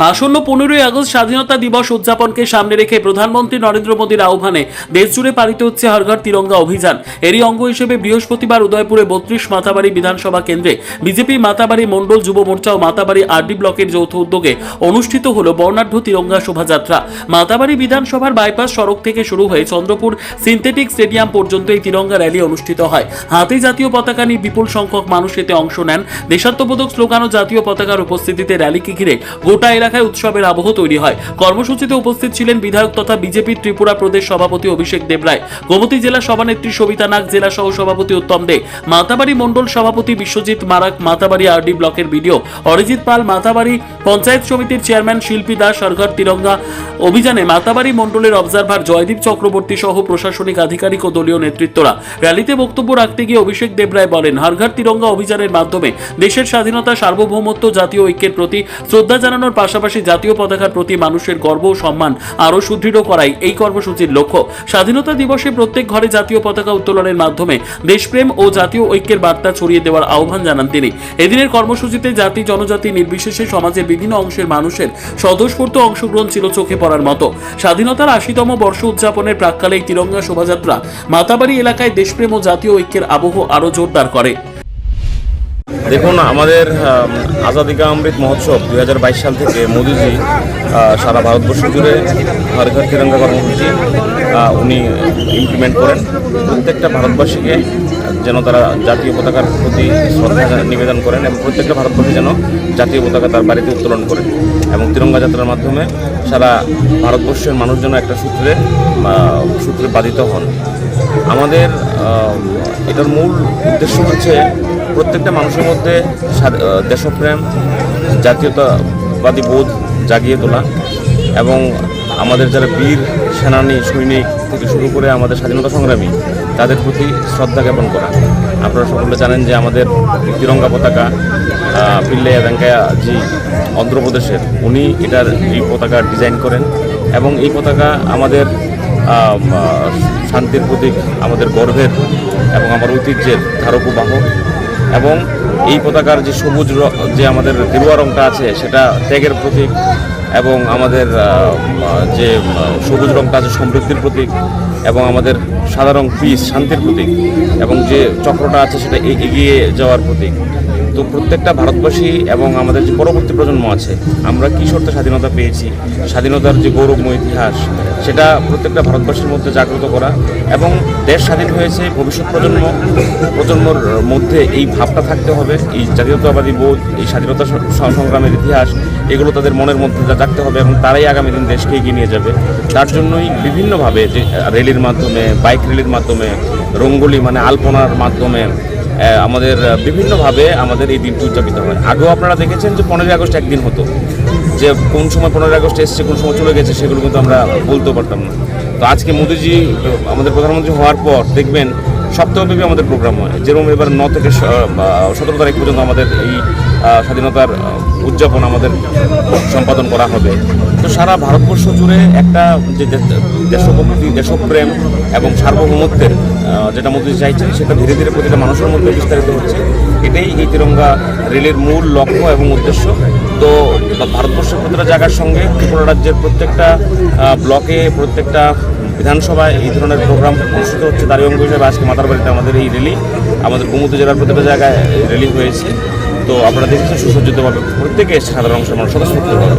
আসন্ন 15ই আগস্ট স্বাধীনতা দিবস উদযাপনকে সামনে রেখে প্রধানমন্ত্রী নরেন্দ্র মোদীর আহ্বানে দেশজুড়ে পালিত হচ্ছে হর ঘর তিরঙ্গা অভিযান। এরই অঙ্গ হিসেবে বৃহস্পতিবার উদয়পুরে 32 মাতাবাড়ি বিধানসভা কেন্দ্রে বিজেপি মাতাবাড়ি মণ্ডল যুব মোর্চা ও মাতাবাড়ি আরডি ব্লকের যৌথ উদ্যোগে অনুষ্ঠিত হল বর্ণাঢ্য তিরঙ্গা শোভাযাত্রা। মাতাবাড়ি বিধানসভার বাইপাস সড়ক থেকে শুরু হয়ে চন্দ্রপুর সিনথেটিক স্টেডিয়াম পর্যন্ত এই তিরঙ্গা র্যালি অনুষ্ঠিত হয়। হাতে জাতীয় পতাকা নিয়ে বিপুল সংখ্যক মানুষ এতে অংশ নেন। দেশাত্মবোধক স্লোগান ও জাতীয় পতাকার উপস্থিতিতে র্যালিকে ঘিরে গোটা এলাকায় উৎসবের আবহ তৈরি হয়। কর্মসূচিতে উপস্থিত ছিলেন বিধায়ক তথা বিজেপি ত্রিপুরা প্রদেশ সভাপতি অভিষেক দেবরায়, গোমতী জেলা সভানেত্রী সবিতা নাগ, জেলা সহ সভাপতি উত্তম দে, মাতাবাড়ি মণ্ডল সভাপতি বিশ্বজিৎ মারাক, মাতাবাড়ি আরডি ব্লকের বিডিও অরিজিৎ পাল, মাতাবাড়ি পঞ্চায়েত সমিতির চেয়ারম্যান শিল্পী দাস। হর ঘর তিরঙ্গা অভিযানে মাতাবাড়ি মণ্ডলের অবজারভার জয়দীপ চক্রবর্তী সহ প্রশাসনিক আধিকারিক ও দলীয় নেতৃত্বরা। র্যালিতে বক্তব্য রাখতে গিয়ে অভিষেক দেবরায় বলেন, হর ঘর তিরঙ্গা অভিযানের মাধ্যমে দেশের স্বাধীনতা, সার্বভৌমত্ব, জাতীয় ঐক্যের প্রতি শ্রদ্ধা জানানোর পাশাপাশি জাতীয় পতাকার প্রতি মানুষের গর্ব ও সম্মান আরও সুদৃঢ় করাই এই কর্মসূচির লক্ষ্য। স্বাধীনতা দিবসে প্রত্যেক ঘরে জাতীয় পতাকা উত্তোলনের মাধ্যমে দেশপ্রেম ও জাতীয় ঐক্যের বার্তা ছড়িয়ে দেওয়ার আহ্বান জানান তিনি। এদিনের কর্মসূচিতে জাতি জনজাতি নির্বিশেষে সমাজের বিভিন্ন অংশের মানুষের স্বতঃস্ফূর্ত অংশগ্রহণ ছিল চোখে পড়ার মতো। স্বাধীনতার 80তম বর্ষ উদযাপনের প্রাক্কালে এই তিরঙ্গা শোভাযাত্রা মাতাবাড়ি এলাকায় দেশপ্রেম ও জাতীয় ঐক্যের আবহ আরও জোরদার করে। দেখুন, আমাদের আজাদি কা অমৃত মহোৎসব 2022 সাল থেকে মোদিজি সারা ভারতবর্ষ জুড়ে হর ঘর তিরঙ্গা কর্মসূচি উনি ইমপ্লিমেন্ট করেন। প্রত্যেকটা ভারতবাসীকে যেন তারা জাতীয় পতাকার প্রতি শ্রদ্ধা নিবেদন করেন এবং প্রত্যেকটা ভারতবাসী যেন জাতীয় পতাকা তার বাড়িতে উত্তোলন করেন এবং তিরঙ্গা যাত্রার মাধ্যমে সারা ভারতবর্ষের মানুষ যেন একটা সূত্রে বাধিত হন। আমাদের এটার মূল উদ্দেশ্য হচ্ছে প্রত্যেকটা মানুষের মধ্যে দেশপ্রেম, জাতীয়তাবাদী বোধ জাগিয়ে তোলা এবং আমাদের যারা বীর সেনানী, সৈনিক থেকে শুরু করে আমাদের স্বাধীনতা সংগ্রামী তাদের প্রতি শ্রদ্ধা জ্ঞাপন করা। আপনারা সকলে জানেন যে আমাদের তিরঙ্গা পতাকা পিল্লাইয়া ভেঙ্কাইয়া জি অন্ধ্রপ্রদেশের, উনি এই পতাকা ডিজাইন করেন এবং এই পতাকা আমাদের শান্তির প্রতীক, আমাদের গর্বের এবং আমার ঐতিহ্যের ধারক ও বাহক। এবং এই পতাকার যে সবুজ যে আমাদের গেরুয়া রঙটা আছে সেটা ত্যাগের প্রতীক এবং আমাদের যে সবুজ রঙটা আছে সমৃদ্ধির প্রতীক এবং আমাদের সাদা রং পিস, শান্তির প্রতীক এবং যে চক্রটা আছে সেটা এগিয়ে যাওয়ার প্রতীক। তো প্রত্যেকটা ভারতবাসী এবং আমাদের যে পরবর্তী প্রজন্ম আছে, আমরা কী শর্তে স্বাধীনতা পেয়েছি, স্বাধীনতার যে গৌরবময় ইতিহাস, সেটা প্রত্যেকটা ভারতবাসীর মধ্যে জাগ্রত করা এবং দেশ স্বাধীন হয়েছে, ভবিষ্যৎ প্রজন্মর মধ্যে এই ভাবটা থাকতে হবে, এই জাতীয়তাবাদী বোধ, এই স্বাধীনতা সংগ্রামের ইতিহাস, এগুলো তাদের মনের মধ্যে জাগতে হবে এবং তারাই আগামী দিন দেশকে এগিয়ে নিয়ে যাবে। তার জন্যই বিভিন্নভাবে যে র্যালির মাধ্যমে, বাইক র্যালির মাধ্যমে, রঙ্গোলি মানে আলপনার মাধ্যমে আমাদের বিভিন্নভাবে আমাদের এই দিনটি উদযাপিত হয়। আগেও আপনারা দেখেছেন যে 15ই আগস্ট একদিন হতো, যে কোন সময় 15ই আগস্ট এসছে, কোন সময় চলে গেছে সেগুলো কিন্তু আমরা বলতেও পারতাম না। তো আজকে মোদিজি আমাদের প্রধানমন্ত্রী হওয়ার পর দেখবেন সপ্তাহব্যাপী আমাদের প্রোগ্রাম হয়। যেরকম এবার 9 থেকে 17 তারিখ পর্যন্ত আমাদের এই স্বাধীনতার উদযাপন আমাদের সম্পাদন করা হবে। তো সারা ভারতবর্ষ জুড়ে একটা যে দেশভক্তি, দেশপ্রেম এবং সার্বভৌমত্বের যেটা মোদি চাইছেন সেটা ধীরে ধীরে প্রতিটা মানুষের মধ্যে বিস্তারিত হচ্ছে। এটাই এই তিরঙ্গা র্যালির মূল লক্ষ্য এবং উদ্দেশ্য। তো ভারতবর্ষের প্রতিটা জায়গার সঙ্গে ত্রিপুরা রাজ্যের প্রত্যেকটা ব্লকে, প্রত্যেকটা বিধানসভায় এই ধরনের প্রোগ্রাম অনুষ্ঠিত হচ্ছে। তারই অঙ্গ হিসেবে আজকে মাতারবাড়িতে আমাদের এই র্যালি, আমাদের গোমতী জেলার প্রতিটা জায়গায় র্যালি হয়েছে। তো আপনারা দেখেছেন সুসজ্জিতভাবে প্রত্যেকে সাধারণ অংশের মানুষ স্বতঃস্ফূর্তভাবে।